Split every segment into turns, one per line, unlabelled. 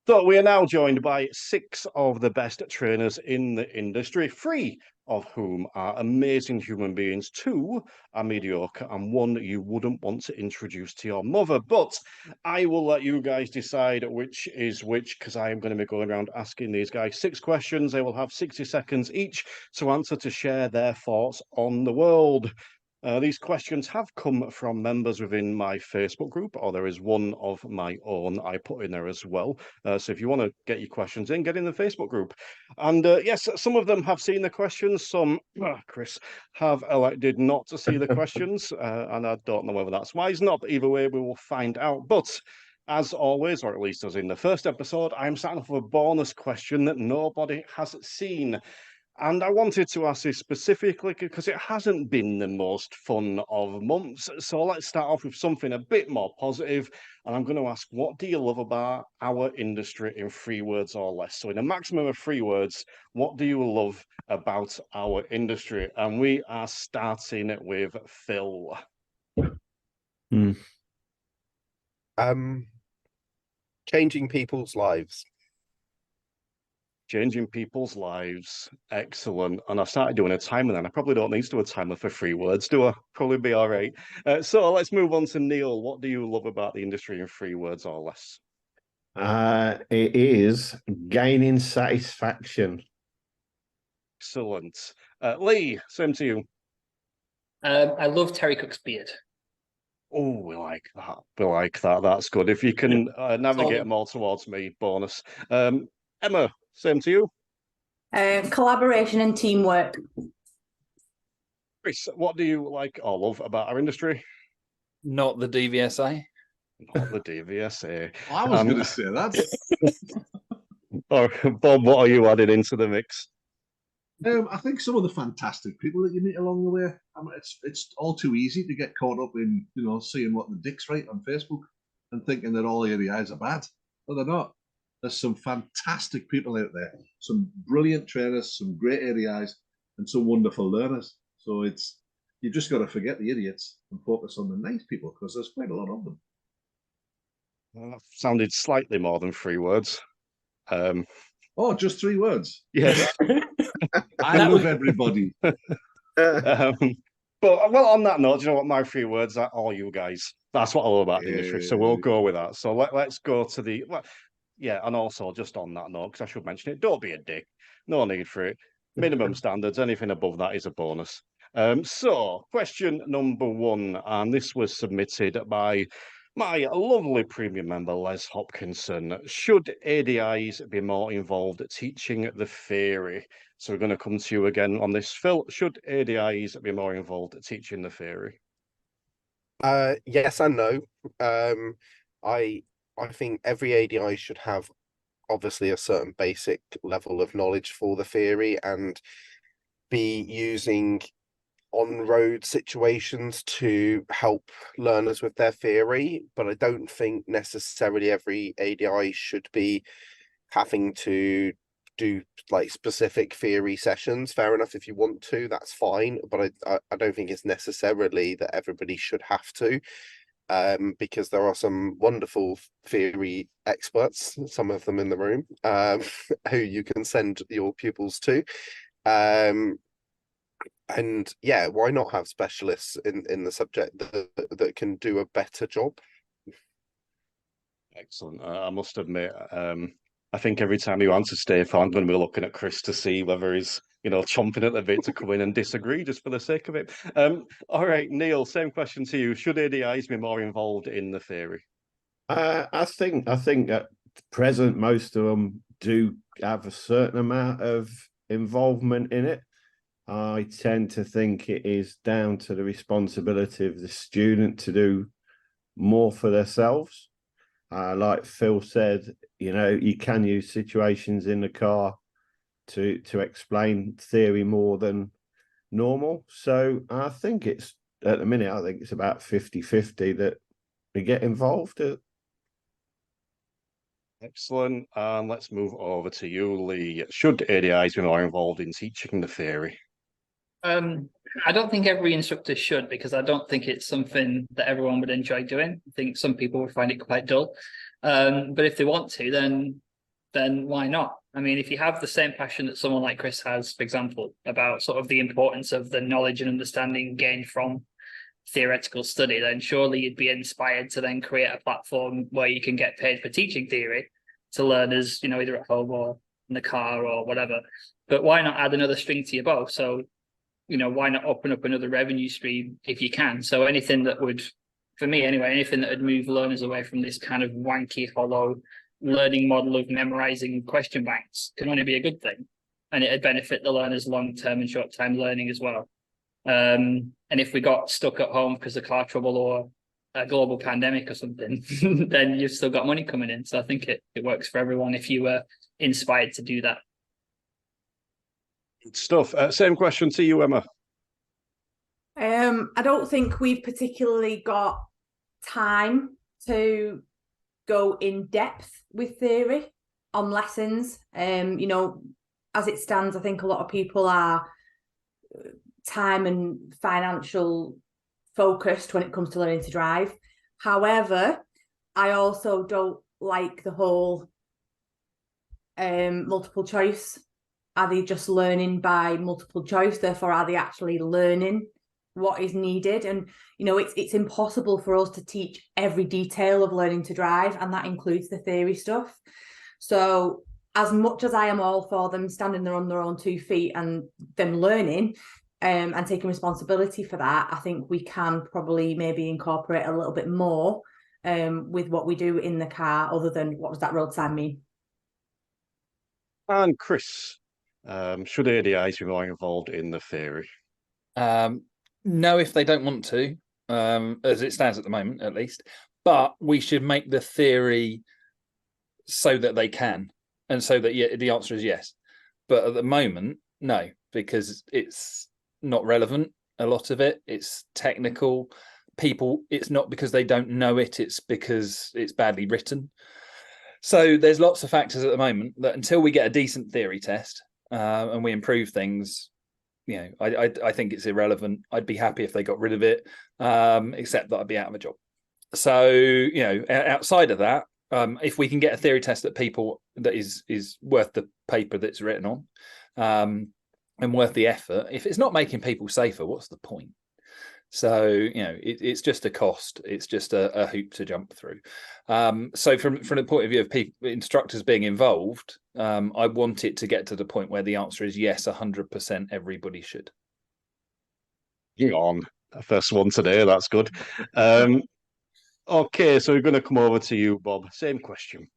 So we are now joined by 6 of the best trainers in the industry, 3 of whom are amazing human beings, 2 are mediocre, and 1 you wouldn't want to introduce to your mother. But I will let you guys decide which is which, because I am going to be going around asking these guys 6 questions. They will have 60 seconds each to answer, to share their thoughts on the world. These questions have come from members within my Facebook group, or there is one of my own I put in there as well. So if you want to get your questions in, get in the Facebook group. And yes, some of them have seen the questions. Some, Chris, have elected not to see the questions. And I don't know whether that's wise or not, but either way, we will find out. But as always, or at least as in the first episode, I'm starting off with a bonus question that nobody has seen. And I wanted to ask this specifically because it hasn't been the most fun of months. So let's start off with something a bit more positive. And I'm going to ask, what do you love about our industry in 3 words or less? So in a maximum of 3 words, what do you love about our industry? And we are starting with Phil.
Changing people's lives.
Changing people's lives. Excellent. And I started doing a timer then. I probably don't need to do a timer for 3 words, do I? Probably be all right. So let's move on to Neil. What do you love about the industry in 3 words or less?
It is gaining satisfaction.
Excellent. Lee, same to you.
I love Terry Cook's beard.
Oh, we like that. We like that. That's good. If you can navigate them all towards me, bonus. Emma, same to you.
Collaboration and teamwork.
Chris, what do you like or love about our industry?
Not the DVSA.
Not the DVSA.
I was going to say that.
Oh, Bob, what are you adding into the mix?
I think some of the fantastic people that you meet along the way. I mean, it's all too easy to get caught up in seeing what the dicks write on Facebook and thinking that all ADIs are bad, but they're not. There's some fantastic people out there, some brilliant trainers, some great ADIs, and some wonderful learners. So you've just got to forget the idiots and focus on the nice people, because there's quite a lot of them.
Well, that sounded slightly more than 3 words.
Oh, just 3 words.
Yes.
I love everybody.
But well, on that note, do you know what my 3 words are? All you guys. That's what I love about the industry. So we'll go with that. So let's go to the yeah, and also just on that note, because I should mention it, don't be a dick. No need for it. Minimum standards. Anything above that is a bonus. So question number 1, and this was submitted by my lovely premium member, Les Hopkinson. Should ADIs be more involved teaching the theory? So we're going to come to you again on this, Phil. Should ADIs be more involved teaching the theory?
Yes and no. I think every ADI should have obviously a certain basic level of knowledge for the theory and be using on-road situations to help learners with their theory, but I don't think necessarily every ADI should be having to do like specific theory sessions. Fair enough, if you want to, that's fine, but I don't think it's necessarily that everybody should have to, because there are some wonderful theory experts, some of them in the room, who you can send your pupils to. And yeah, why not have specialists in the subject that can do a better job?
Excellent. I must admit, I think every time you answer Steve, I'm going to be looking at Chris to see whether he's, chomping at the bit to come in and disagree just for the sake of it. All right, Neil, same question to you. Should ADIs be more involved in the theory?
I think at present most of them do have a certain amount of involvement in it. I tend to think it is down to the responsibility of the student to do more for themselves. Like Phil said, you can use situations in the car to explain theory more than normal. So I think at the minute, I think it's about 50-50 that we get involved.
Excellent. And let's move over to you, Lee. Should ADIs be more involved in teaching the theory?
I don't think every instructor should, because I don't think it's something that everyone would enjoy doing. I think some people would find it quite dull. But if they want to, then then why not? I mean, if you have the same passion that someone like Chris has, for example, about sort of the importance of the knowledge and understanding gained from theoretical study, then surely you'd be inspired to then create a platform where you can get paid for teaching theory to learners, you know, either at home or in the car or whatever. But why not add another string to your bow? So, you know, why not open up another revenue stream if you can? So anything that would, for me anyway, anything that would move learners away from this kind of wanky, hollow learning model of memorizing question banks can only be a good thing. And it'd benefit the learners long-term and short-term learning as well. And if we got stuck at home because of car trouble or a global pandemic or something, then you've still got money coming in. So I think it works for everyone if you were inspired to do that.
Good stuff. Same question to you, Emma.
I don't think we've particularly got time to go in depth with theory on lessons. You know, as it stands, I think a lot of people are time and financial focused when it comes to learning to drive. However, I also don't like the whole multiple choice. Are they just learning by multiple choice? Therefore, are they actually learning what is needed? And, you know, it's impossible for us to teach every detail of learning to drive, and that includes the theory stuff. So as much as I am all for them standing there on their own 2 feet and them learning and taking responsibility for that, I think we can probably maybe incorporate a little bit more with what we do in the car, other than what does that road sign mean?
And Chris, should ADIs be more involved in the theory?
No, if they don't want to, as it stands at the moment, at least. But we should make the theory so that they can, and so that the answer is yes. But at the moment, no, because it's not relevant. A lot of it, it's technical. People, it's not because they don't know it; it's because it's badly written. So there's lots of factors at the moment that until we get a decent theory test and we improve things, you know, I think it's irrelevant. I'd be happy if they got rid of it, except that I'd be out of a job. So, you know, outside of that, if we can get a theory test that is worth the paper that's written on, and worth the effort, if it's not making people safer, what's the point? So, you know, it's just a cost. It's just a hoop to jump through. So from the point of view of instructors being involved, I want it to get to the point where the answer is yes, 100%. Everybody should.
Hang on, first one today. That's good. Okay, so we're going to come over to you, Bob. Same question.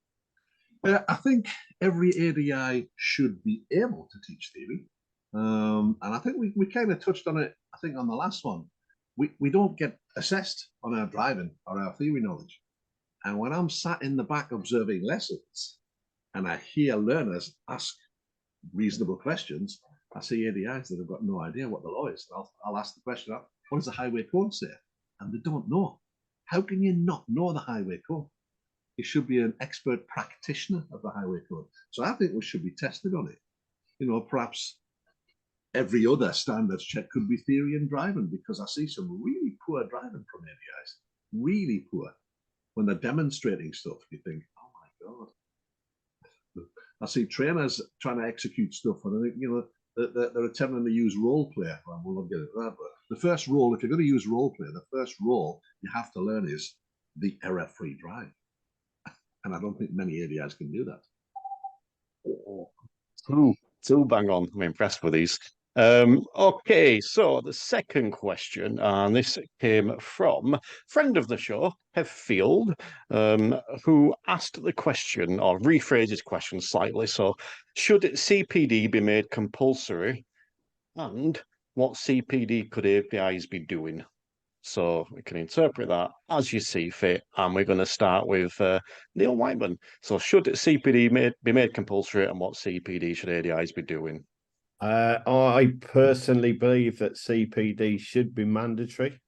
I think every ADI should be able to teach theory. And I think we kind of touched on it, I think, on the last one. We don't get assessed on our driving or our theory knowledge. And when I'm sat in the back observing lessons and I hear learners ask reasonable questions, I see ADIs that have got no idea what the law is. I'll ask the question, what does the highway code say? And they don't know. How can you not know the highway code? You should be an expert practitioner of the highway code. So I think we should be tested on it. You know, perhaps every other standards check could be theory and driving, because I see some really poor driving from ADIs, really poor. When they're demonstrating stuff, you think, oh my God. I see trainers trying to execute stuff, and I think, you know, they're attempting to use role play. Well, we'll not get into that, but the first role, if you're going to use role play, the first role you have to learn is the error-free drive. And I don't think many ADIs can do that.
Two bang on. I'm impressed with these. Okay, so the second question, and this came from friend of the show, Hev Field, who asked the question, or rephrased his question slightly. So, should CPD be made compulsory? And what CPD could APIs be doing? So we can interpret that as you see fit. And we're going to start with Neil Wightman. So should CPD be made compulsory, and what CPD should ADIs be doing?
I personally believe that CPD should be mandatory,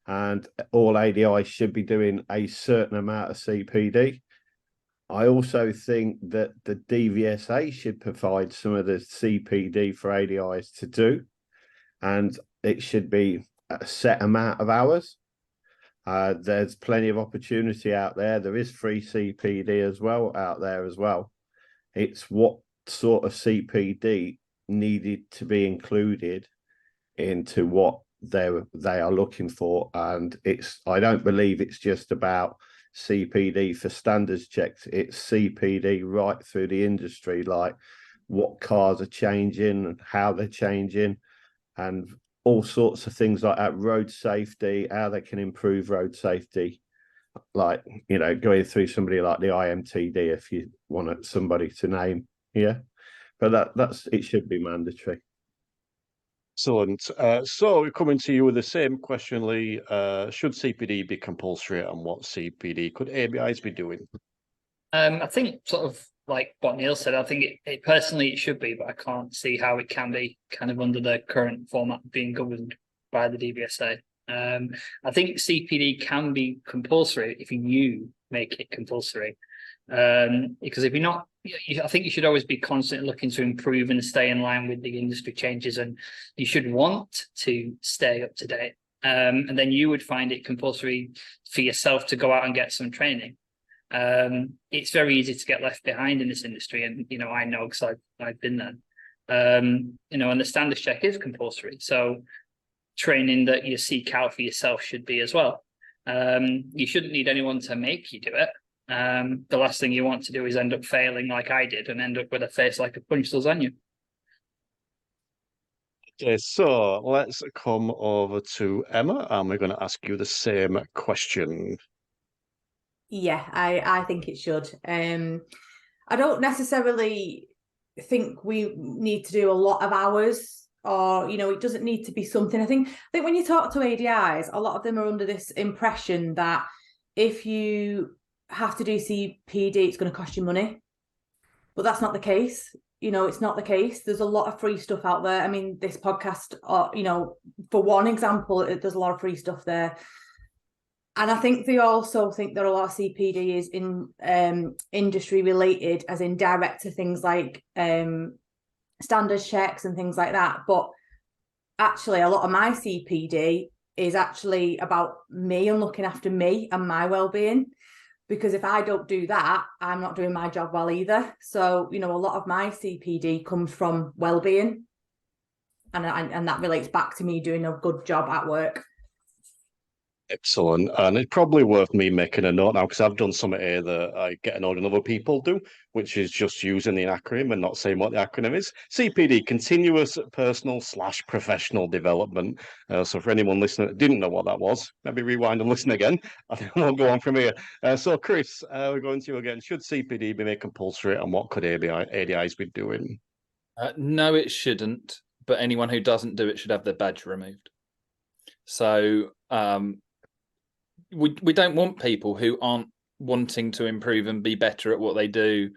and all ADIs should be doing a certain amount of CPD. I also think that the DVSA should provide some of the CPD for ADIs to do, and it should be a set amount of hours. There's plenty of opportunity out there. There is free CPD as well out there as well. It's what sort of CPD needed to be included into what they are looking for. And I don't believe it's just about CPD for standards checks. It's CPD right through the industry, like what cars are changing, how they're changing, and all sorts of things like that. Road safety, how they can improve road safety, like, you know, going through somebody like the IMTD, if you want somebody to name. Yeah, but that's it should be mandatory.
Excellent. So we're coming to you with the same question, Lee. Should CPD be compulsory, and what CPD could ABIs be doing?
I think sort of like what Neil said, I think it personally it should be, but I can't see how it can be kind of under the current format being governed by the DVSA. I think CPD can be compulsory if you make it compulsory. Because if you're not, I think you should always be constantly looking to improve and stay in line with the industry changes, and you should want to stay up to date. And then you would find it compulsory for yourself to go out and get some training. It's very easy to get left behind in this industry, and you know I know because I've been there. You know, and the standards check is compulsory, so training that you seek out for yourself should be as well. You shouldn't need anyone to make you do it. The last thing you want to do is end up failing like I did and end up with a face like a punched lasagna.
Okay, so let's come over to Emma, and we're going to ask you the same question.
Yeah, I think it should. I don't necessarily think we need to do a lot of hours, or you know, it doesn't need to be something. I think when you talk to ADIs, a lot of them are under this impression that if you have to do CPD, it's going to cost you money, but that's not the case. You know, it's not the case. There's a lot of free stuff out there. I mean, this podcast, you know, for one example, there's a lot of free stuff there. And I think they also think that a lot of CPD is in industry related, as in direct to things like standards checks and things like that. But actually, a lot of my CPD is actually about me and looking after me and my well-being. Because if I don't do that, I'm not doing my job well either. So, you know, a lot of my CPD comes from well-being. And that relates back to me doing a good job at work.
Excellent. And it's probably worth me making a note now, because I've done something here that I get annoyed when other people do, which is just using the acronym and not saying what the acronym is. CPD, Continuous Personal / Professional Development. So for anyone listening that didn't know what that was, maybe rewind and listen again. I think we'll go on from here. So Chris, we're going to you again. Should CPD be made compulsory, and what could ADIs be doing?
No, it shouldn't. But anyone who doesn't do it should have their badge removed. So we don't want people who aren't wanting to improve and be better at what they do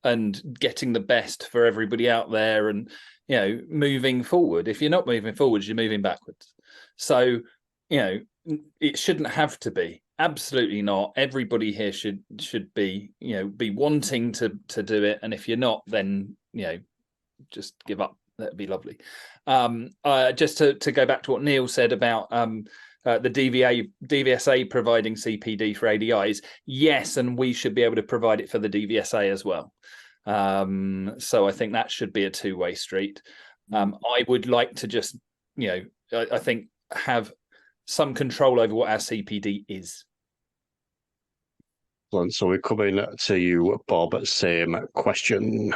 and getting the best for everybody out there and, you know, moving forward. If you're not moving forwards, you're moving backwards. So, you know, it shouldn't have to be. Absolutely not. Everybody here should be, you know, be wanting to do it. And if you're not, then, you know, just give up. That'd be lovely. Just to go back to what Neil said about the DVSA providing CPD for ADIs, yes, and we should be able to provide it for the DVSA as well. So I think that should be a two-way street. I would like to just, you know, I think have some control over what our CPD is.
So we're coming to you, Bob. Same question.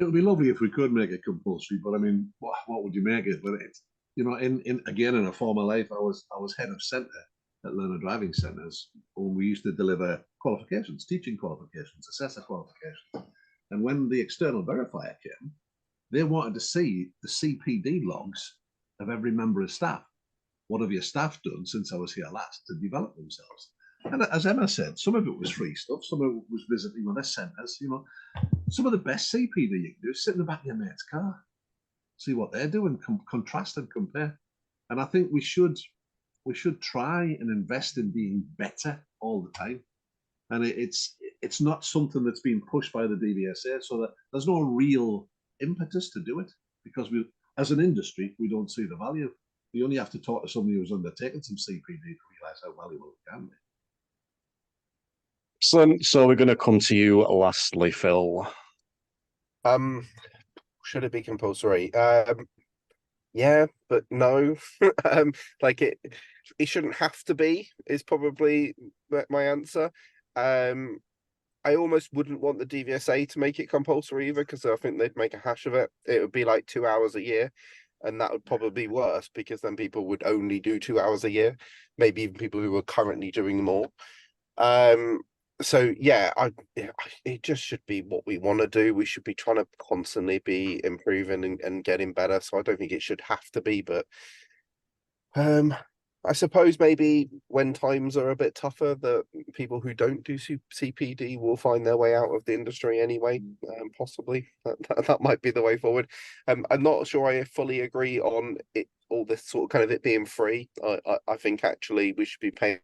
It would be lovely if we could make it compulsory, but I mean, what would you make it? But it's, you know, in a former life, I was head of centre at learner driving centres, when we used to deliver qualifications, teaching qualifications, assessor qualifications. And when the external verifier came, they wanted to see the CPD logs of every member of staff. What have your staff done since I was here last to develop themselves? And as Emma said, some of it was free stuff, some of it was visiting other centres. You know, some of the best CPD you can do is sit in the back of your mate's car, see what they're doing, contrast and compare. And I think we should try and invest in being better all the time. And it's not something that's being pushed by the DVSA, so that there's no real impetus to do it, because we, as an industry, we don't see the value. You only have to talk to somebody who's undertaken some CPD to realise how valuable it can be.
So we're going to come to you lastly, Phil.
Should it be compulsory? Yeah, but no. Like it shouldn't have to be, is probably my answer. I almost wouldn't want the DVSA to make it compulsory either, because I think they'd make a hash of it. It would be like 2 hours a year, and that would probably be worse, because then people would only do 2 hours a year, maybe even people who are currently doing more. So yeah, it just should be what we want to do. We should be trying to constantly be improving and getting better. So I don't think it should have to be, but I suppose maybe when times are a bit tougher, the people who don't do CPD will find their way out of the industry anyway. Possibly that might be the way forward. I'm not sure I fully agree on it, all this sort of kind of it being free. I think actually we should be paying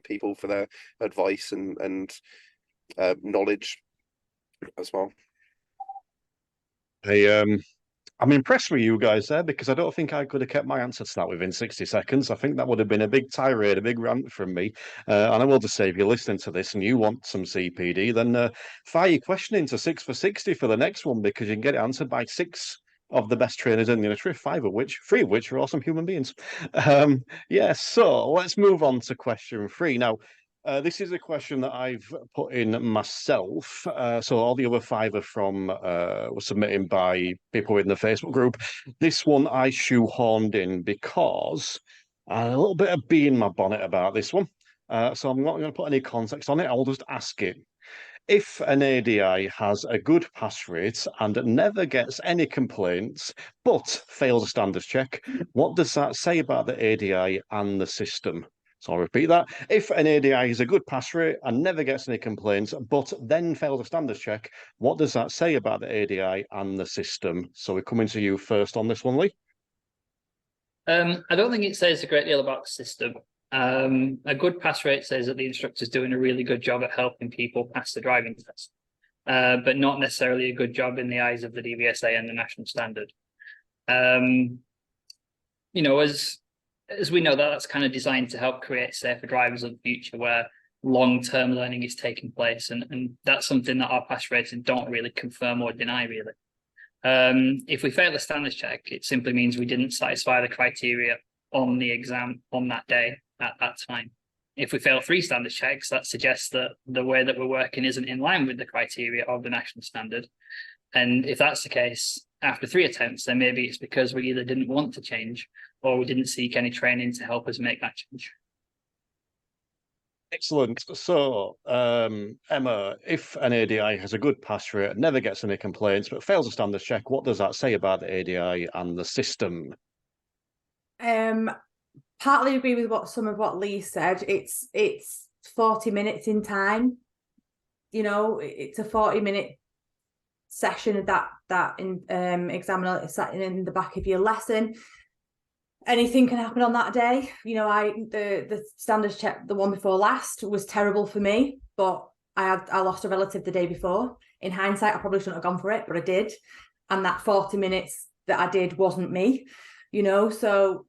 people for their advice and knowledge as well.
I'm impressed with you guys there, because I don't think I could have kept my answer to that within 60 seconds. I think that would have been a big tirade, a big rant from me. And I will just say, if you're listening to this and you want some CPD, then fire your question into 6 for 60 for the next one, because you can get it answered by 6 of the best trainers in the industry, 3 of which are awesome human beings. Yeah, so let's move on to question 3. Now, this is a question that I've put in myself. So all the other 5 are from were submitted by people in the Facebook group. This one I shoehorned in because a little bit of bee in my bonnet about this one. So I'm not going to put any context on it. I'll just ask it. If an ADI has a good pass rate and never gets any complaints, but fails a standards check, what does that say about the ADI and the system? So I'll repeat that. If an ADI has a good pass rate and never gets any complaints, but then fails a standards check, what does that say about the ADI and the system? So we're coming to you first on this one, Lee.
I don't think it says a great deal about the system. A good pass rate says that the instructor's doing a really good job at helping people pass the driving test, but not necessarily a good job in the eyes of the DVSA and the national standard. You know, as we know, that's kind of designed to help create safer drivers of the future, where long-term learning is taking place, and that's something that our pass rates don't really confirm or deny, really. If we fail a standards check, it simply means we didn't satisfy the criteria on the exam on that day at that time. If we fail 3 standards checks, that suggests that the way that we're working isn't in line with the criteria of the national standard. And if that's the case, after 3 attempts, then maybe it's because we either didn't want to change or we didn't seek any training to help us make that change.
Excellent. So, Emma, if an ADI has a good pass rate, never gets any complaints, but fails a standards check, what does that say about the ADI and the system?
Partly agree with some of what Lee said. It's 40 minutes in time. You know, it's a 40-minute session of that examiner sat in the back of your lesson. Anything can happen on that day. You know, the standards check, the one before last, was terrible for me, but I lost a relative the day before. In hindsight, I probably shouldn't have gone for it, but I did. And that 40 minutes that I did wasn't me, you know, so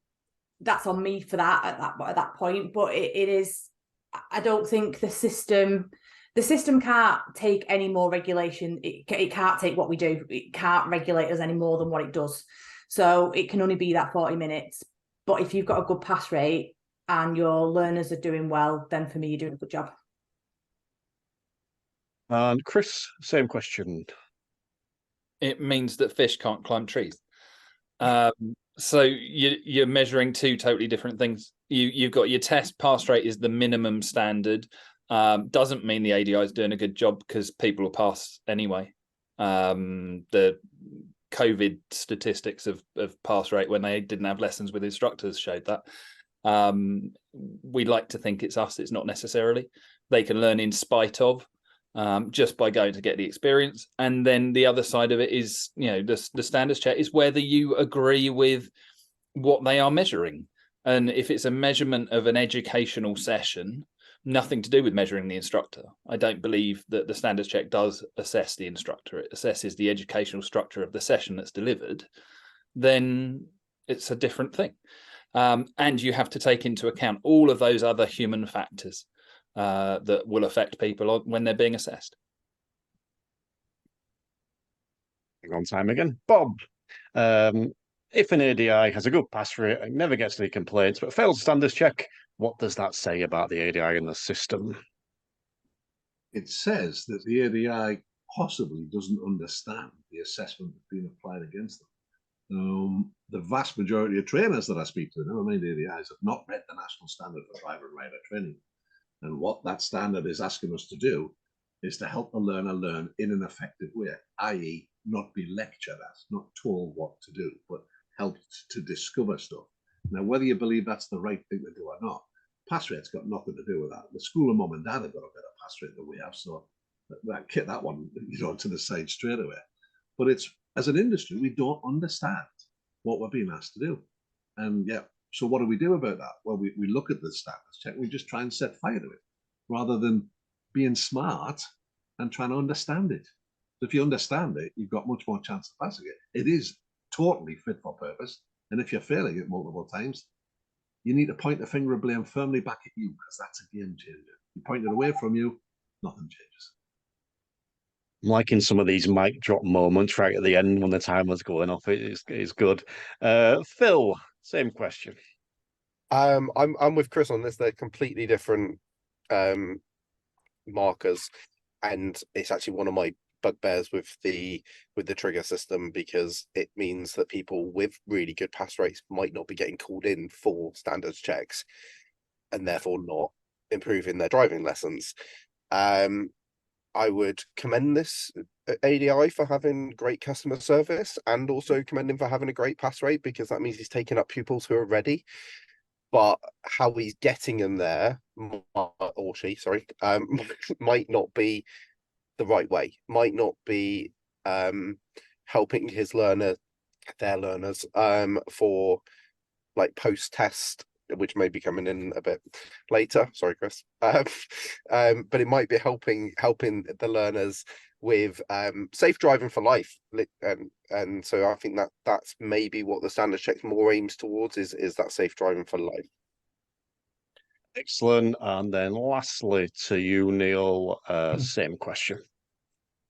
that's on me for that at that point. But it is, I don't think the system can't take any more regulation. It can't take what we do. It can't regulate us any more than what it does. So it can only be that 40 minutes. But if you've got a good pass rate and your learners are doing well, then for me, you're doing a good job.
And Chris, same question.
It means that fish can't climb trees. So you're measuring 2 totally different things. You've got your test pass rate is the minimum standard. Doesn't mean the ADI is doing a good job, because people will pass anyway. The COVID statistics of pass rate when they didn't have lessons with instructors showed that. We like to think it's us. It's not necessarily. They can learn in spite of, just by going to get the experience. And then the other side of it is, you know, the standards check is whether you agree with what they are measuring. And if it's a measurement of an educational session, nothing to do with measuring the instructor. I don't believe that the standards check does assess the instructor. It assesses the educational structure of the session that's delivered. Then it's a different thing. And you have to take into account all of those other human factors that will affect people when they're being assessed.
on time again. Bob, if an ADI has a good pass rate and never gets any complaints but fails standards check, what does that say about the ADI in the system?
It says that the ADI possibly doesn't understand the assessment that's being applied against them. The vast majority of trainers that I speak to, never mind ADIs, have not read the national standard for driver and rider training. And what that standard is asking us to do is to help the learner learn in an effective way, i.e. not be lectured at, not told what to do, but helped to discover stuff. Now, whether you believe that's the right thing to do or not, pass rate's got nothing to do with that. The school of mum and dad have got a better pass rate than we have, so that kick that one, to the side straight away. But it's, as an industry, we don't understand what we're being asked to do. And yeah, so what do we do about that? Well, we look at the standards check, we just try and set fire to it, rather than being smart and trying to understand it. If you understand it, you've got much more chance of passing it. It is totally fit for purpose. And if you're failing it multiple times, you need to point the finger of blame firmly back at you, because that's a game changer. You point it away from you, nothing changes.
I'm liking some of these mic drop moments right at the end when the timer's going off. It's good. Phil, same question.
I'm with Chris on this. They're completely different markers, and it's actually one of my bugbears with the trigger system, because it means that people with really good pass rates might not be getting called in for standards checks, and therefore not improving their driving lessons. I would commend this ADI for having great customer service, and also commend him for having a great pass rate, because that means he's taking up pupils who are ready. But how he's getting them there, or she, sorry, might not be the right way, might not be helping their learners for like post-test, which may be coming in a bit later. Sorry, Chris. But it might be helping the learners with safe driving for life. And so I think that's maybe what the standard checks more aims towards, is that safe driving for life.
Excellent. And then lastly to you, Neil, same question.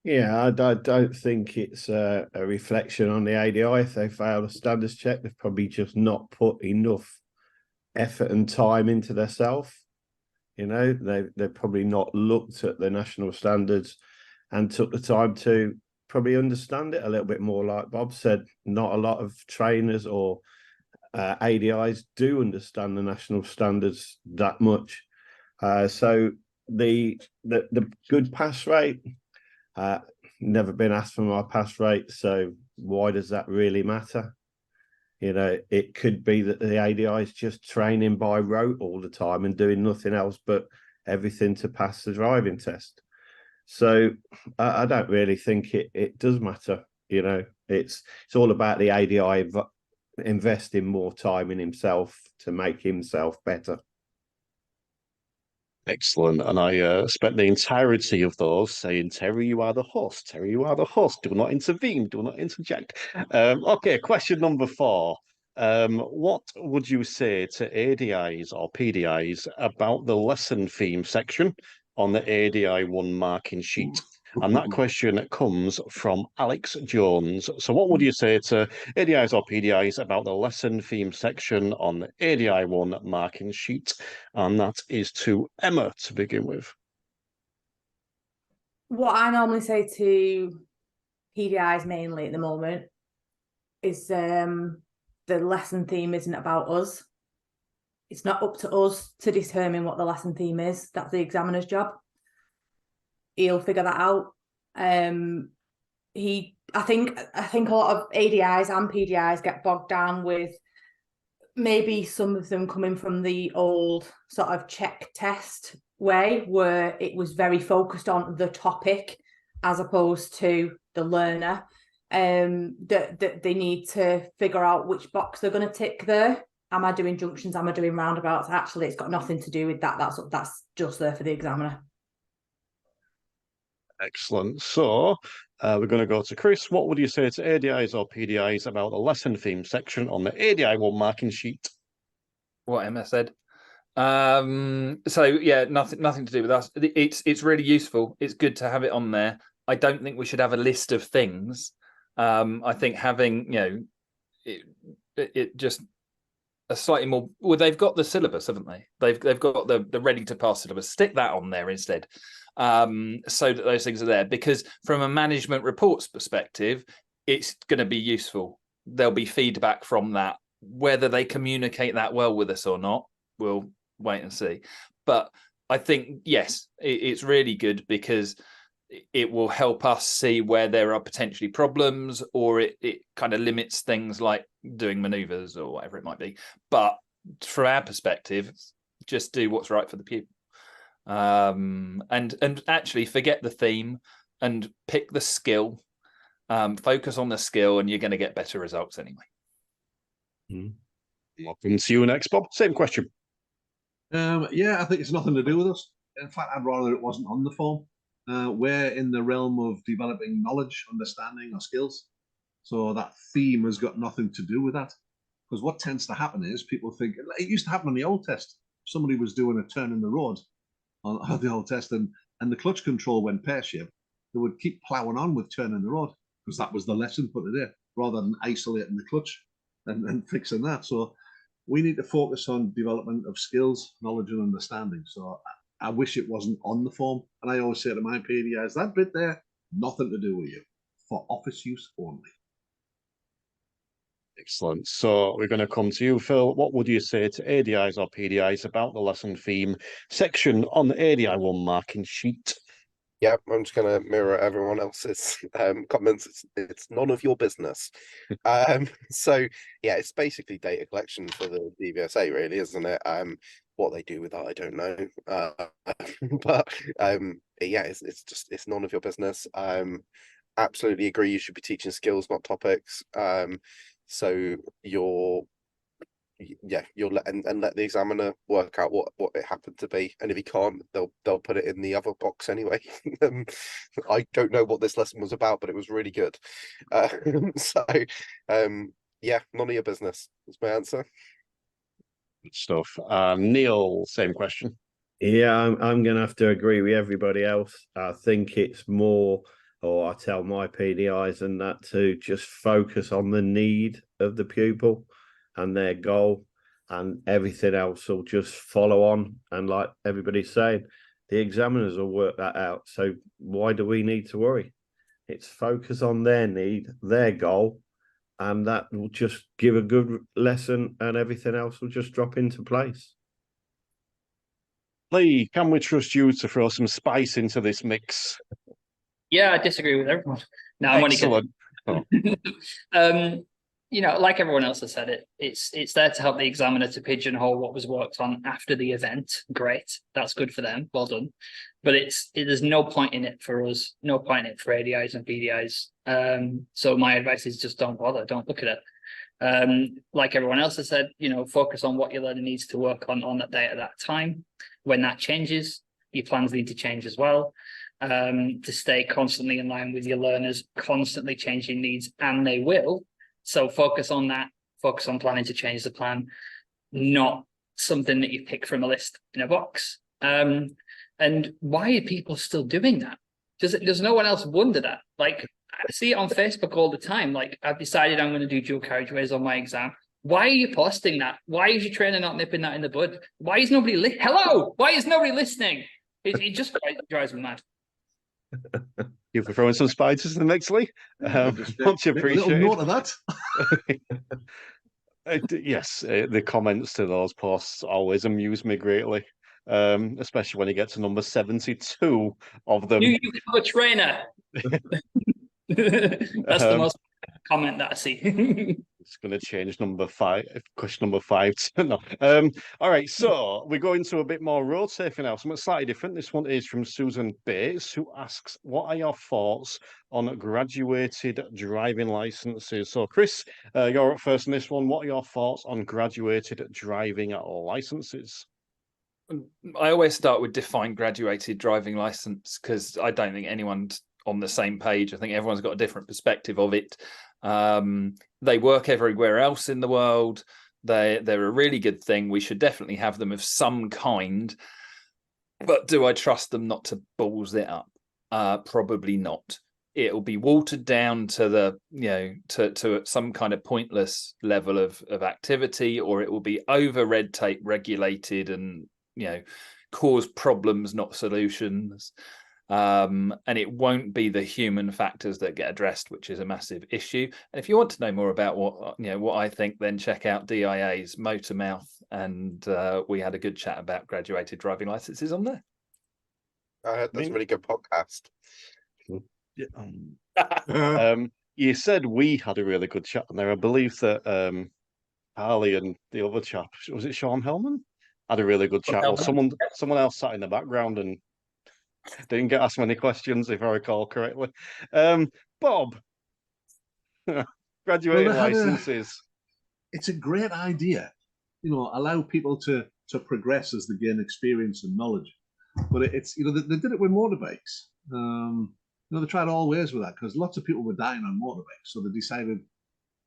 Yeah, I don't think it's a reflection on the ADI. If they fail a standards check, they've probably just not put enough effort and time into themselves. They've probably not looked at the national standards and took the time to probably understand it a little bit more. Like Bob said, not a lot of trainers or ADIs do understand the national standards that much. So the good pass rate, never been asked for my pass rate, so why does that really matter? It could be that the ADI is just training by rote all the time and doing nothing else but everything to pass the driving test. So I don't really think it does matter. It's all about the ADI investing more time in himself to make himself better.
Excellent. And I spent the entirety of those saying, Terry, you are the host. Terry, you are the host. Do not intervene. Do not interject. Okay, question number 4. What would you say to ADIs or PDIs about the lesson theme section on the ADI 1 marking sheet? And that question comes from Alex Jones. So what would you say to ADIs or PDIs about the lesson theme section on the ADI 1 marking sheet? And that is to Emma to begin with.
What I normally say to PDIs mainly at the moment is the lesson theme isn't about us. It's not up to us to determine what the lesson theme is. That's the examiner's job. He'll figure that out. I think a lot of ADIs and PDIs get bogged down with maybe some of them coming from the old sort of check test way, where it was very focused on the topic as opposed to the learner. That they need to figure out which box they're going to tick there. Am I doing junctions? Am I doing roundabouts? Actually, it's got nothing to do with that. That's just there for the examiner.
Excellent. So we're going to go to Chris. What would you say to ADIs or PDIs about the lesson theme section on the ADI 1 marking sheet?
What Emma said. So yeah, nothing to do with us. It's really useful. It's good to have it on there. I don't think we should have a list of things I think having, it just a slightly more, well, they've got the syllabus, haven't they? They've got the ready to pass syllabus. Stick that on there instead, so that those things are there. Because from a management reports perspective, it's going to be useful. There'll be feedback from that. Whether they communicate that well with us or not, we'll wait and see. But I think, yes, it's really good because it will help us see where there are potentially problems, or it kind of limits things like doing maneuvers or whatever it might be. But from our perspective, just do what's right for the pupil. And actually forget the theme and pick the skill, focus on the skill, and you're going to get better results anyway.
Welcome to you next, Bob. Same question.
Yeah, I think it's nothing to do with us. In fact, I'd rather it wasn't on the form. We're in the realm of developing knowledge, understanding, or skills. So that theme has got nothing to do with that. Because what tends to happen is people think, it used to happen on the old test. Somebody was doing a turn in the road on the old test, and the clutch control went pear-shaped. They would keep ploughing on with turning the road because that was the lesson put there, rather than isolating the clutch and fixing that. So we need to focus on development of skills, knowledge, and understanding. So I wish it wasn't on the form. And I always say to my PDIs, that bit there, nothing to do with you, for office use only.
Excellent. So we're going to come to you, Phil. What would you say to ADIs or PDIs about the lesson theme section on the ADI 1 marking sheet?
Yeah, I'm just going to mirror everyone else's comments. It's none of your business. So, yeah, it's basically data collection for the DVSA, really, isn't it? What they do with that, I don't know. But yeah, it's none of your business. Absolutely agree. You should be teaching skills, not topics. So you'll let and let the examiner work out what it happened to be, and if he can't, they'll put it in the other box anyway. I don't know what this lesson was about, but it was really good. Yeah, none of your business is my answer.
Good stuff. Neil, same question.
Yeah, I'm going to have to agree with everybody else. I think it's more, or I tell my PDIs and that, to just focus on the need of the pupil and their goal, and everything else will just follow on. And like everybody's saying, the examiners will work that out. So why do we need to worry? It's focus on their need, their goal, and that will just give a good lesson, and everything else will just drop into place.
Lee, can we trust you to throw some spice into this mix?
Yeah, I disagree with everyone. No, I'm only kidding. Like everyone else has said, it's there to help the examiner to pigeonhole what was worked on after the event. Great, that's good for them. Well done. But there's no point in it for us. No point in it for ADIs and PDIs. So my advice is just don't bother. Don't look at it. Like everyone else has said, focus on what your learner needs to work on that day at that time. When that changes, your plans need to change as well. To stay constantly in line with your learners, constantly changing needs, and they will. So focus on that, focus on planning to change the plan, not something that you pick from a list in a box. And why are people still doing that? Does no one else wonder that? Like, I see it on Facebook all the time. Like, I've decided I'm going to do dual carriageways on my exam. Why are you posting that? Why is your trainer not nipping that in the bud? Why is nobody Hello? Why is nobody listening? It just drives me mad.
You for throwing some spices in the mix, Lee. Much appreciated.
A little note of that.
Yes, the comments to those posts always amuse me greatly, especially when you get to number 72 of them.
You have a trainer. That's the most comment that I see.
It's going to change question number 5 to no. All right, so we're going to a bit more road safety now. Something slightly different. This one is from Susan Bates, who asks, what are your thoughts on graduated driving licenses? So, Chris, you're up first in this one. What are your thoughts on graduated driving licenses?
I always start with define graduated driving license, because I don't think anyone's on the same page. I think everyone's got a different perspective of it. They work everywhere else in the world. They're a really good thing. We should definitely have them of some kind. But do I trust them not to balls it up? Probably not. it'll be watered down to the to some kind of pointless level of activity, or it will be over red tape regulated and cause problems, not solutions. And it won't be the human factors that get addressed, which is a massive issue. And if you want to know more about what I think, then check out DIA's Motor Mouth, and we had a good chat about graduated driving licenses on there.
I heard that's a really good podcast.
Yeah. You said we had a really good chat on there. I believe that Cowley and the other chap, was it Sean Hellman, had a really good chat. Well, someone else sat in the background and didn't get asked many questions, if I recall correctly. Bob, graduating licenses.
It's a great idea. Allow people to progress as they gain experience and knowledge. But it's they did it with motorbikes. They tried all ways with that, because lots of people were dying on motorbikes, so they decided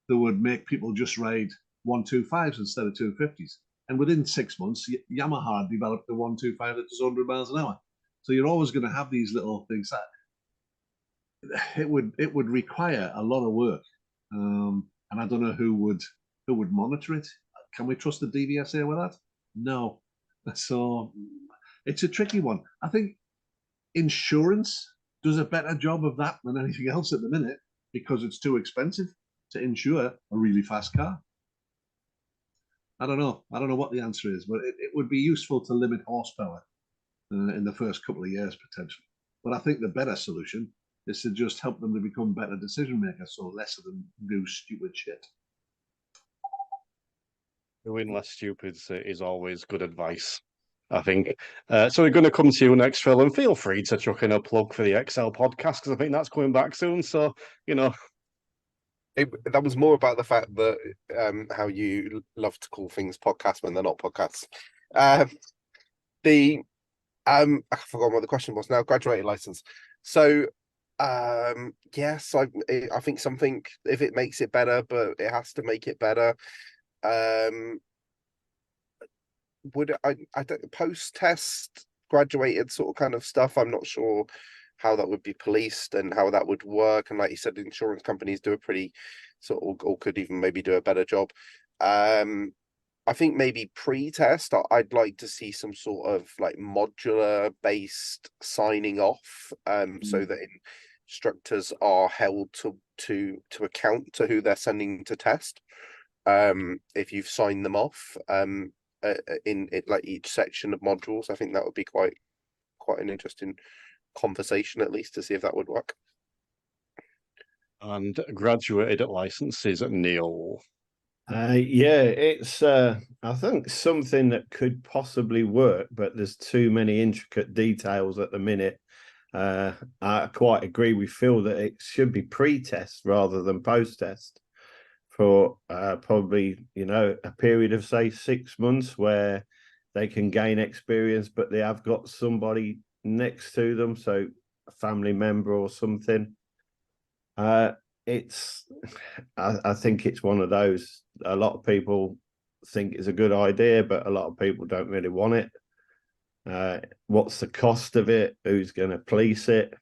they would make people just ride 125s instead of 250s. And within 6 months, Yamaha developed the 125 that does 100 miles an hour. So you're always going to have these little things that it would require a lot of work, and I don't know who would monitor it. Can we trust the DVSA with that? No. So it's a tricky one. I think insurance does a better job of that than anything else at the minute, because it's too expensive to insure a really fast car. I don't know what the answer is, but it would be useful to limit horsepower in the first couple of years potentially. But I think the better solution is to just help them to become better decision makers, so less of them do stupid shit.
Doing less stupid is always good advice, I think. So we're going to come to you next, Phil, and feel free to chuck in a plug for the XL podcast, because I think that's coming back soon. So,
that was more about the fact that how you love to call things podcasts when they're not podcasts. I forgot what the question was now. Graduated license. So yes, I think something, if it makes it better, but it has to make it better. Would I don't post-test graduated sort of kind of stuff, I'm not sure how that would be policed and how that would work. And like you said, insurance companies do a pretty sort of, or could even maybe do a better job. I think maybe pre-test, I'd like to see some sort of like modular based signing off, so that instructors are held to account to who they're sending to test. If you've signed them off in like each section of modules, I think that would be quite an interesting conversation, at least, to see if that would work.
And graduated licenses, Neil.
Yeah, it's I think something that could possibly work, but there's too many intricate details at the minute. I quite agree with Phil that it should be pre-test rather than post-test for probably a period of say 6 months where they can gain experience, but they have got somebody next to them, so a family member or something. I think it's one of those. A lot of people think it's a good idea, but a lot of people don't really want it. What's the cost of it? Who's going to police it?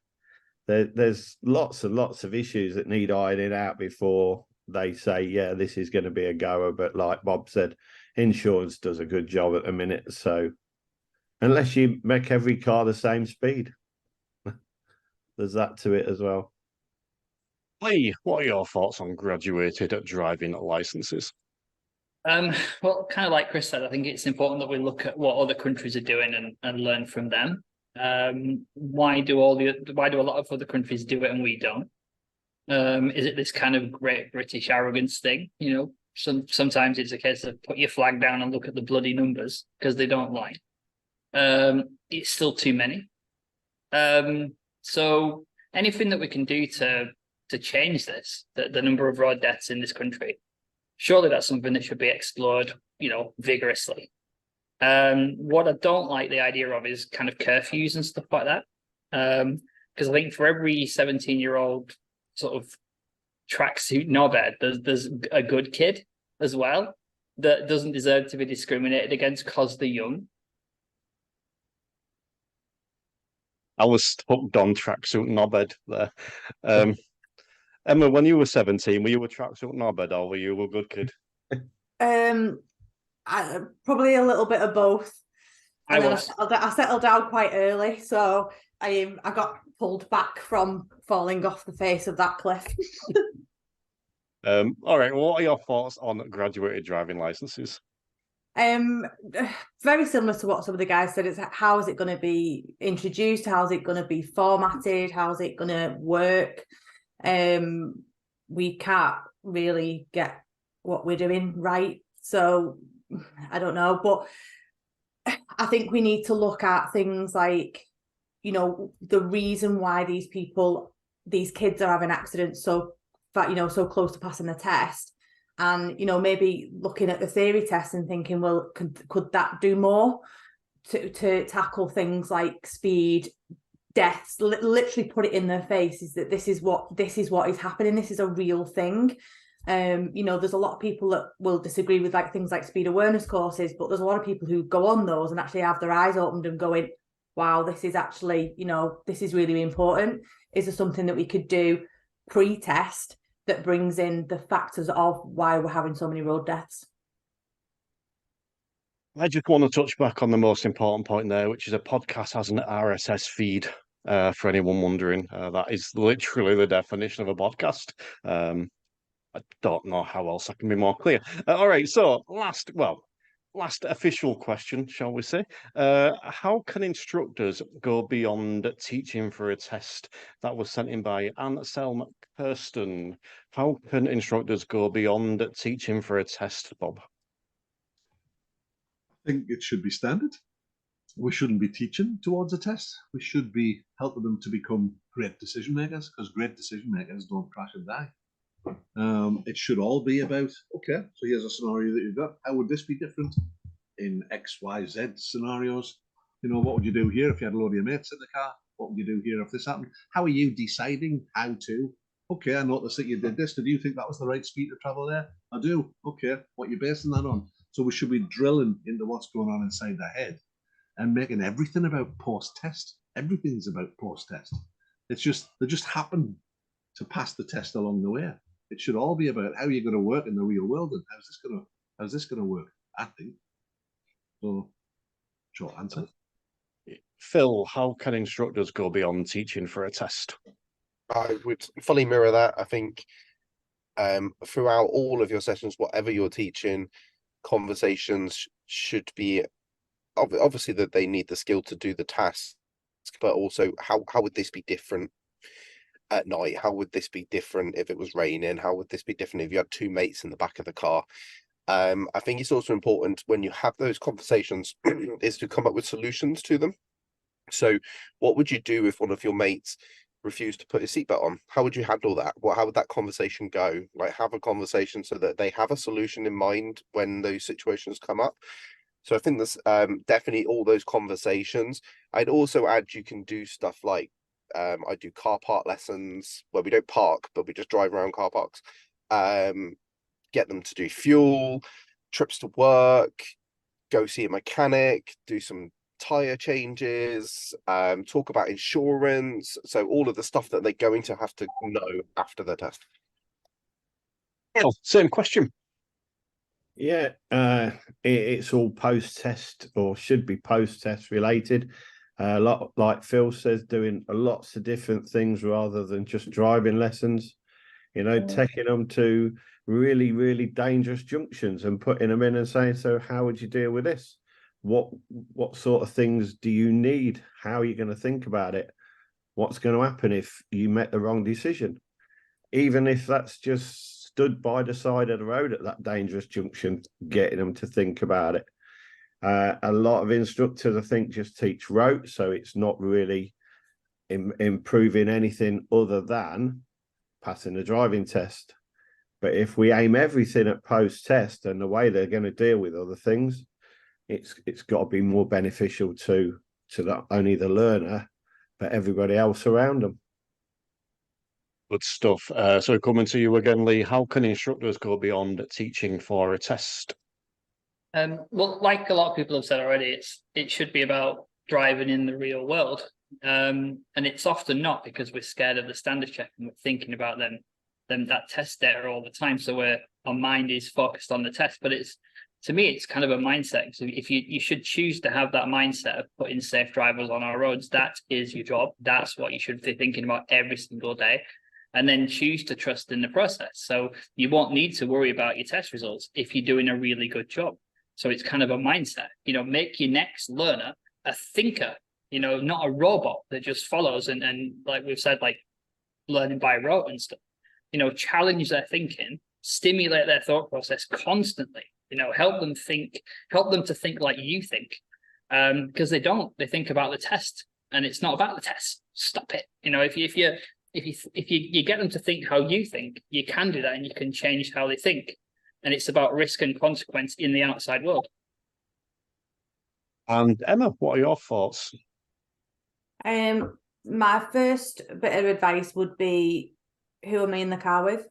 There's lots and lots of issues that need ironing out before they say, yeah, this is going to be a goer. But like Bob said, insurance does a good job at the minute. So unless you make every car the same speed, there's that to it as well.
Lee, what are your thoughts on graduated driving licenses?
Well, kind of like Chris said, I think it's important that we look at what other countries are doing and learn from them. Why do a lot of other countries do it and we don't? Is it this kind of great British arrogance thing? Sometimes it's a case of put your flag down and look at the bloody numbers, because they don't lie. It's still too many. So anything that we can do to change this, the number of road deaths in this country, surely that's something that should be explored, vigorously. What I don't like the idea of is kind of curfews and stuff like that. Because I think for every 17-year-old sort of tracksuit knobhead, there's a good kid as well that doesn't deserve to be discriminated against because they're young.
I was hooked on tracksuit knobhead there. Emma, when you were 17, were you a tracksuit knobhead or were you a good kid?
Probably a little bit of both. And then
was.
I settled down quite early, so I got pulled back from falling off the face of that cliff.
All right, what are your thoughts on graduated driving licenses?
Very similar to what some of the guys said. It's how is it going to be introduced? How's it going to be formatted? How's it going to work? We can't really get what we're doing right, so I don't know, but I think we need to look at things like, you know, the reason why these kids are having accidents so close to passing the test. And, you know, maybe looking at the theory test and thinking, well, could that do more to tackle things like speed, deaths, literally put it in their face, is that this is what is happening. This is a real thing. You know, there's a lot of people that will disagree with like things like speed awareness courses, but there's a lot of people who go on those and actually have their eyes opened and going, wow, this is actually, you know, this is really important. Is there something that we could do pre-test that brings in the factors of why we're having so many road deaths?
I just want to touch back on the most important point there, which is a podcast has an RSS feed. For anyone wondering, that is literally the definition of a podcast. I don't know how else I can be more clear. All right, so last official question, shall we say? How can instructors go beyond teaching for a test? That was sent in by Anselm Kirsten. How can instructors go beyond teaching for a test, Bob?
I think it should be standard. We shouldn't be teaching towards a test. We should be helping them to become great decision makers, because great decision makers don't crash and die. It should all be about, okay, so here's a scenario that you've got. How would this be different in X, Y, Z scenarios? You know, what would you do here if you had a load of your mates in the car? What would you do here if this happened? How are you deciding how to? Okay, I noticed that you did this. Did you think that was the right speed to travel there? I do. Okay, what are you basing that on? So we should be drilling into what's going on inside their head and making everything about post-test. Everything's about post-test. It's just, they just happen to pass the test along the way. It should all be about how you're going to work in the real world and how's this going to work, I think. So, short answer.
Phil, how can instructors go beyond teaching for a test?
I would fully mirror that. I think throughout all of your sessions, whatever you're teaching, conversations should be obviously that they need the skill to do the task, but also how would this be different at night? How would this be different if it was raining? How would this be different if you had two mates in the back of the car? I think it's also important when you have those conversations is to come up with solutions to them. So what would you do if one of your mates refused to put his seatbelt on? How would you handle that? How would that conversation go? Like, have a conversation so that they have a solution in mind when those situations come up. So I think there's definitely all those conversations. I'd also add you can do stuff like I do car park lessons where we don't park, but we just drive around car parks. Get them to do fuel, trips to work, go see a mechanic, do some tire changes, talk about insurance. So all of the stuff that they're going to have to know after the test.
Well, same question.
Yeah, it's all post-test or should be post-test related. A lot, like Phil says, doing lots of different things rather than just driving lessons. You know, taking them to really, really dangerous junctions and putting them in and saying, so how would you deal with this? What sort of things do you need? How are you going to think about it? What's going to happen if you make the wrong decision? Even if that's just stood by the side of the road at that dangerous junction, getting them to think about it. A lot of instructors, I think, just teach rote, so it's not really improving anything other than passing the driving test. But if we aim everything at post-test and the way they're going to deal with other things, it's got to be more beneficial to not only the learner, but everybody else around them.
Good stuff. So coming to you again, Lee, how can instructors go beyond teaching for a test?
Well, like a lot of people have said already, it should be about driving in the real world. And it's often not, because we're scared of the standard check and we're thinking about them that test data all the time. So our mind is focused on the test, but to me, it's kind of a mindset. So if you should choose to have that mindset of putting safe drivers on our roads, that is your job. That's what you should be thinking about every single day. And then choose to trust in the process. So you won't need to worry about your test results if you're doing a really good job. So it's kind of a mindset, make your next learner a thinker, not a robot that just follows and like we've said, like learning by rote and stuff, challenge their thinking, stimulate their thought process constantly, help them to think like you think. Because they think about the test and it's not about the test. Stop it. If you get them to think how you think, you can do that and you can change how they think. And it's about risk and consequence in the outside world.
And Emma, what are your thoughts?
My first bit of advice would be, who am I in the car with?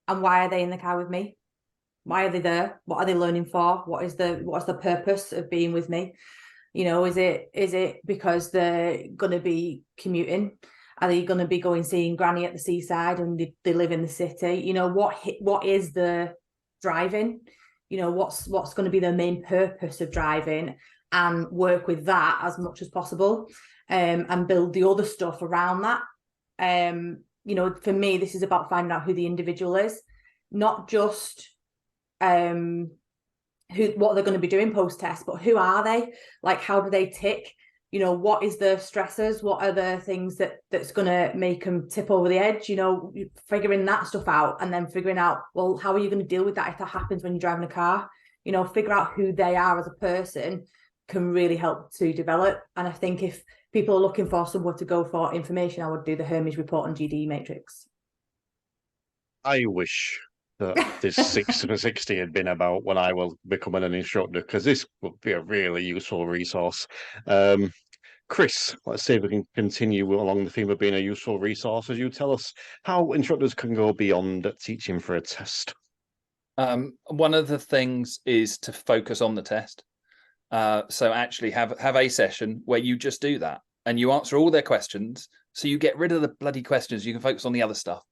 And why are they in the car with me? Why are they there? What are they learning for? What's the purpose of being with me? Is it because they're gonna be commuting? Are they going to be seeing Granny at the seaside and they live in the city? What is the driving? What's going to be the main purpose of driving, and work with that as much as possible, and build the other stuff around that. For me, this is about finding out who the individual is, not just what they're going to be doing post-test, but who are they? Like, how do they tick? What is the stressors? What are the things that's going to make them tip over the edge? Figuring that stuff out, and then figuring out, well, how are you going to deal with that if that happens when you're driving a car? Figure out who they are as a person can really help to develop. And I think if people are looking for somewhere to go for information, I would do the Hermes report on GDE matrix.
I wish that this 660 had been about when I was becoming an instructor, because this would be a really useful resource. Chris, let's see if we can continue along the theme of being a useful resource as you tell us how instructors can go beyond teaching for a test.
One of the things is to focus on the test. So actually have a session where you just do that and you answer all their questions. So you get rid of the bloody questions. You can focus on the other stuff.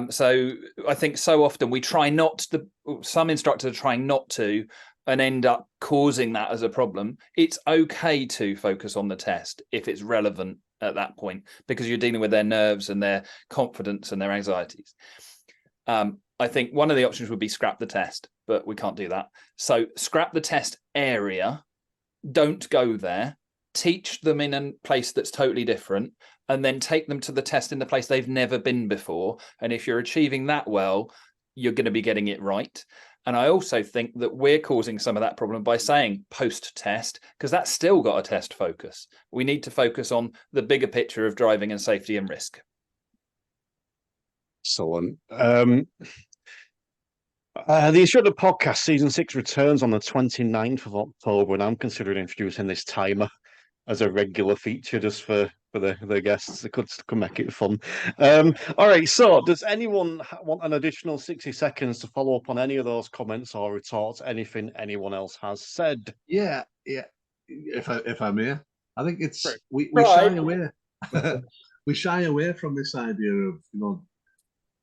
So I think so often we try not to, some instructors are trying not to, and end up causing that as a problem. It's okay to focus on the test if it's relevant at that point, because you're dealing with their nerves and their confidence and their anxieties. I think one of the options would be scrap the test, but we can't do that. So scrap the test area, don't go there, teach them in a place that's totally different, and then take them to the test in the place they've never been before. And if you're achieving that well, you're going to be getting it right. And I also think that we're causing some of that problem by saying post-test, because that's still got a test focus. We need to focus on the bigger picture of driving and safety and risk.
Excellent. The Instructor Podcast Season 6 returns on the 29th of October, and I'm considering introducing this timer as a regular feature just for the guests. They could make it fun. All right, so does anyone want an additional 60 seconds to follow up on any of those comments or retort anything anyone else has said?
Yeah. If I may, I think it's
Right.
we shy away. We shy away from this idea of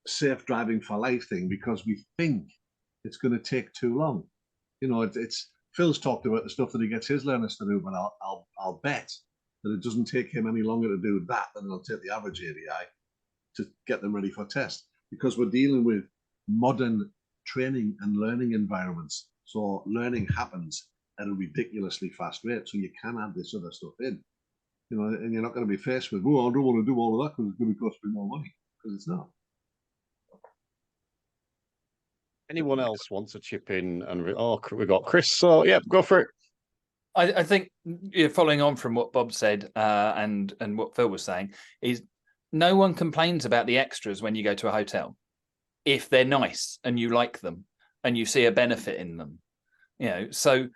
safe driving for life thing because we think it's going to take too long. It's Phil's talked about the stuff that he gets his learners to do, but I'll bet that it doesn't take him any longer to do that than it'll take the average ADI to get them ready for test, because we're dealing with modern training and learning environments. So learning happens at a ridiculously fast rate. So you can add this other stuff in, and you're not going to be faced with, oh, I don't want to do all of that because it's going to cost me more money, because it's not.
Anyone else wants to chip in? And we got Chris. So yeah, go for it.
I think following on from what Bob said and what Phil was saying, is no one complains about the extras when you go to a hotel if they're nice and you like them and you see a benefit in them. So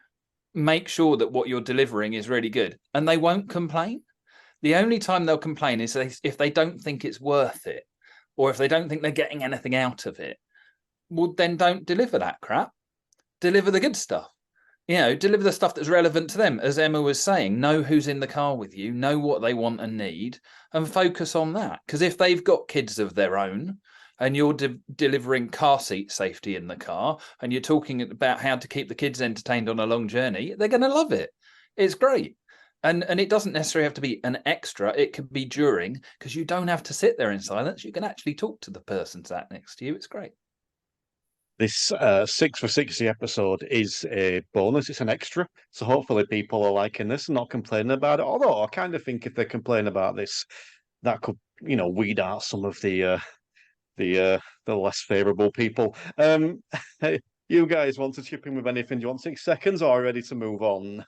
make sure that what you're delivering is really good, and they won't complain. The only time they'll complain is if they don't think it's worth it, or if they don't think they're getting anything out of it. Well, then don't deliver that crap. Deliver the good stuff. You know, deliver the stuff that's relevant to them. As Emma was saying, know who's in the car with you, know what they want and need, and focus on that. Because if they've got kids of their own and you're delivering car seat safety in the car and you're talking about how to keep the kids entertained on a long journey, they're going to love it. It's great. And it doesn't necessarily have to be an extra. It could be during, because you don't have to sit there in silence. You can actually talk to the person sat next to you. It's great.
This 6 for 60 episode is a bonus. It's an extra. So hopefully people are liking this and not complaining about it. Although I kind of think if they complain about this, that could, you know, weed out some of the less favourable people. You guys want to chip in with anything? Do you want 6 seconds or are you ready to move on?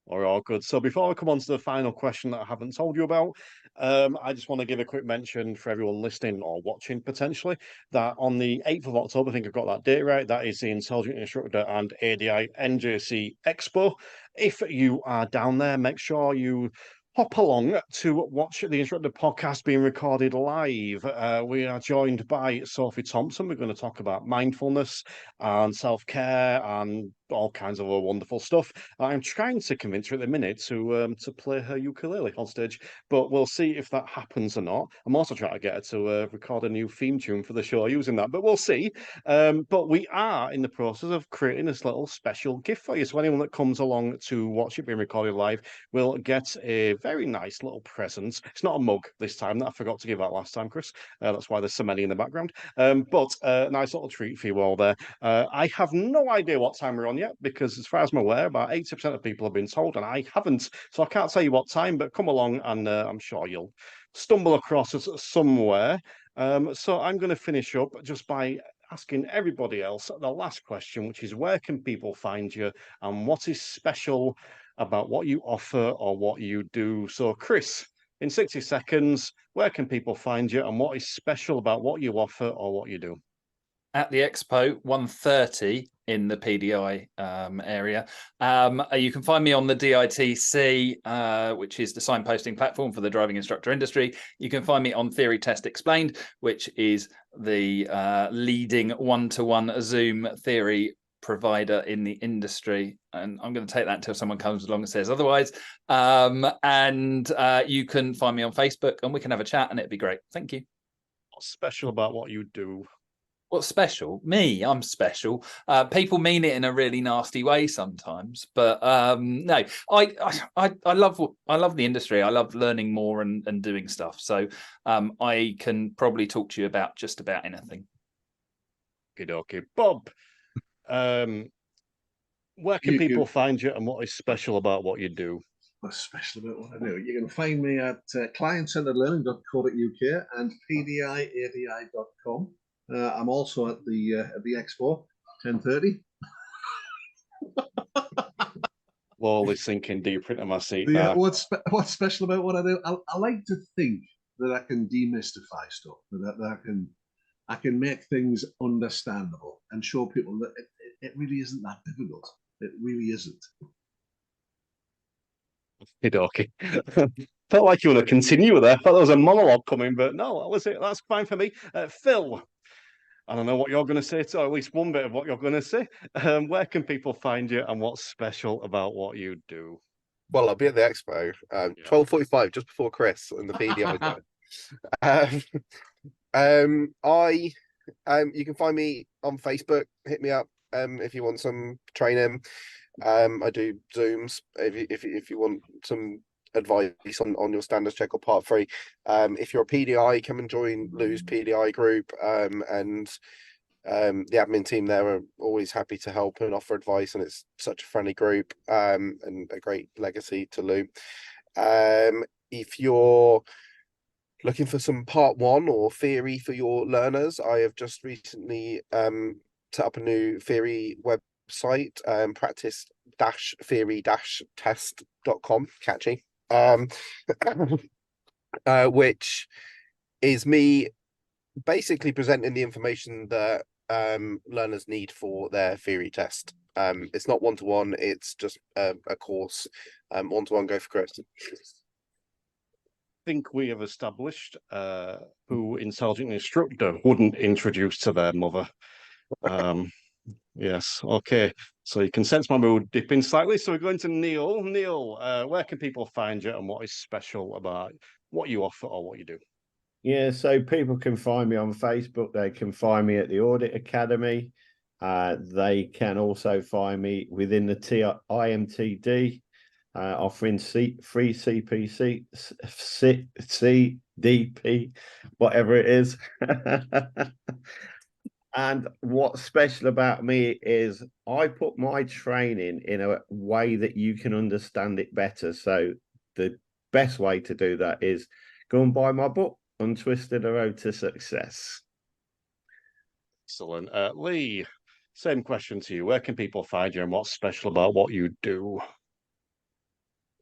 Or all good. So before we come on to the final question that I haven't told you about, I just want to give a quick mention for everyone listening or watching potentially that on the 8th of October, I think I've got that date right, that is the Intelligent Instructor and ADI NJC Expo. If you are down there, make sure you hop along to watch the Instructor podcast being recorded live. We are joined by Sophie Thompson. We're going to talk about mindfulness and self-care and all kinds of wonderful stuff. I'm trying to convince her at the minute to play her ukulele on stage, but we'll see if that happens or not. I'm also trying to get her to record a new theme tune for the show using that, but we'll see. But we are in the process of creating this little special gift for you. So anyone that comes along to watch it being recorded live will get a very nice little present. It's not a mug this time that I forgot to give out last time, Chris. That's why there's so many in the background. But a nice little treat for you all there. I have no idea what time we're on yet, because as far as I'm aware, about 80% of people have been told, and I haven't. So I can't tell you what time, but come along and I'm sure you'll stumble across us somewhere. So I'm going to finish up just by asking everybody else the last question, which is where can people find you and what is special about what you offer or what you do? So Chris, in 60 seconds, where can people find you and what is special about what you offer or what you do?
At the Expo 130 in the PDI area. You can find me on the DITC, which is the signposting platform for the driving instructor industry. You can find me on Theory Test Explained, which is the leading one-to-one Zoom theory provider in the industry. And I'm going to take that until someone comes along and says otherwise. And you can find me on Facebook and we can have a chat and it'd be great. Thank you.
What's special about what you do?
What's special? Me, I'm special. People mean it in a really nasty way sometimes, but no, I love the industry. I love learning more and doing stuff. So I can probably talk to you about just about anything.
Okay, Bob. Where can people find you and what is special about what you do?
What's special about what I do? You can find me at client-centeredlearning.co.uk and pdiadi.com. I'm also at the Expo, 10:30.
Slowly sinking deeper into my seat.
Yeah, what's special about what I do? I like to think that I can demystify stuff, that I can make things understandable and show people that it really isn't that difficult. It really isn't.
Okay. Felt like you were to continue there. I thought there was a monologue coming, but no, that was it. That's fine for me. Phil, I don't know what you're going to say, or at least one bit of what you're going to say. Where can people find you and what's special about what you do?
Well, I'll be at the Expo, 12:45, just before Chris and the PDI. You can find me on Facebook. Hit me up if you want some training. I do Zooms if you want some advice on your standards check or part 3. If you're a PDI, come and join Lou's PDI group, and the admin team there are always happy to help and offer advice, and it's such a friendly group, and a great legacy to Lou. If you're looking for some part 1 or theory for your learners, I have just recently set up a new theory website, practice-theory-test.com, catchy, which is me basically presenting the information that learners need for their theory test. It's not one-to-one, it's just a course. One-to-one, go for Chris.
I think we have established who Intelligent Instructor wouldn't introduce to their mother. Yes. Okay. So you can sense my mood dipping slightly. So we're going to Neil. Neil, where can people find you and what is special about what you offer or what you do?
Yeah, so people can find me on Facebook. They can find me at the Audit Academy. They can also find me within the IMTD, offering free CPC, CDP, whatever it is. And what's special about me is I put my training in a way that you can understand it better. So the best way to do that is go and buy my book, Untwisted: The Road to Success.
Excellent. Lee, same question to you. Where can people find you and what's special about what you do?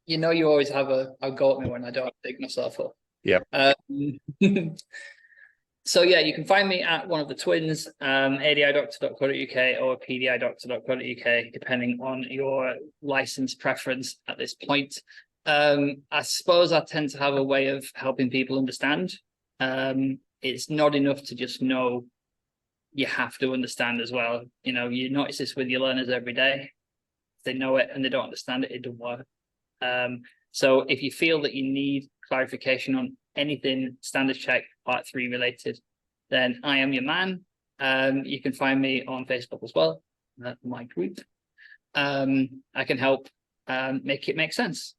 You know, you always have a go at me when I don't dig myself up.
Yep.
So yeah, you can find me at one of the twins, adidoctor.co.uk or pdidoctor.co.uk, depending on your license preference at this point. I suppose I tend to have a way of helping people understand. It's not enough to just know, you have to understand as well. You know, you notice this with your learners every day. If they know it and they don't understand it, it doesn't work. So if you feel that you need clarification on anything standards check part 3 related, then I am your man. You can find me on Facebook as well, my group. I can help make it make sense,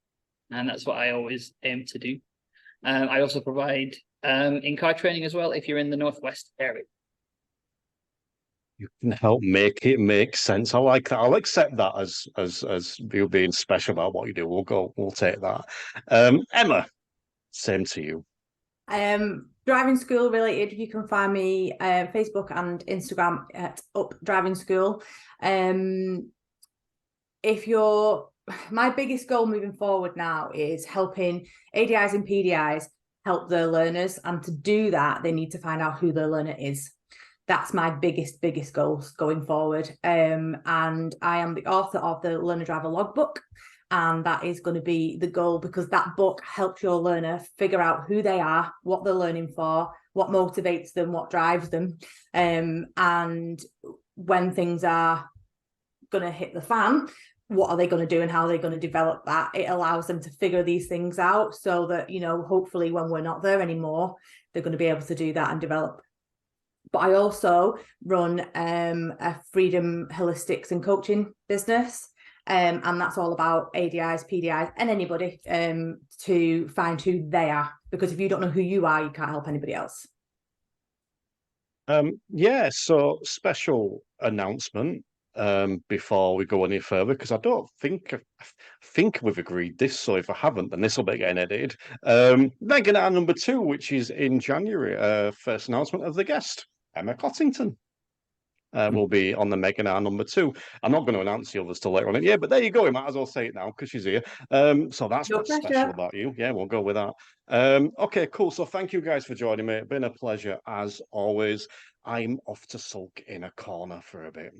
and that's what I always aim to do. I also provide in-car training as well if you're in the Northwest area.
You can help make it make sense. I like that. I'll accept that as you being special about what you do. We'll take that. Emma, same to you.
Driving school related, you can find me Facebook and Instagram at Up Driving School. My biggest goal moving forward now is helping ADIs and PDIs help their learners, and to do that they need to find out who their learner is. That's my biggest goals going forward. And I am the author of the Learner Driver Logbook, and that is going to be the goal, because that book helps your learner figure out who they are, what they're learning for, what motivates them, what drives them, and when things are going to hit the fan, what are they going to do and how are they going to develop that. It allows them to figure these things out so that, you know, hopefully when we're not there anymore, they're going to be able to do that and develop. But I also run a freedom holistics and coaching business. And that's all about ADIs, PDIs, and anybody to find who they are. Because if you don't know who you are, you can't help anybody else.
Yeah, so special announcement before we go any further, because I don't think we've agreed this, so if I haven't, then this will be getting edited. Webinar number 2, which is in January, first announcement of the guest, Emma Cottington. Will be on the webinar number 2. I'm not going to announce the others till later on. Yeah, but there you go. We might as well say it now because she's here. So that's what's special about you. Yeah, we'll go with that. Okay, cool. So thank you guys for joining me. It's been a pleasure as always. I'm off to sulk in a corner for a bit.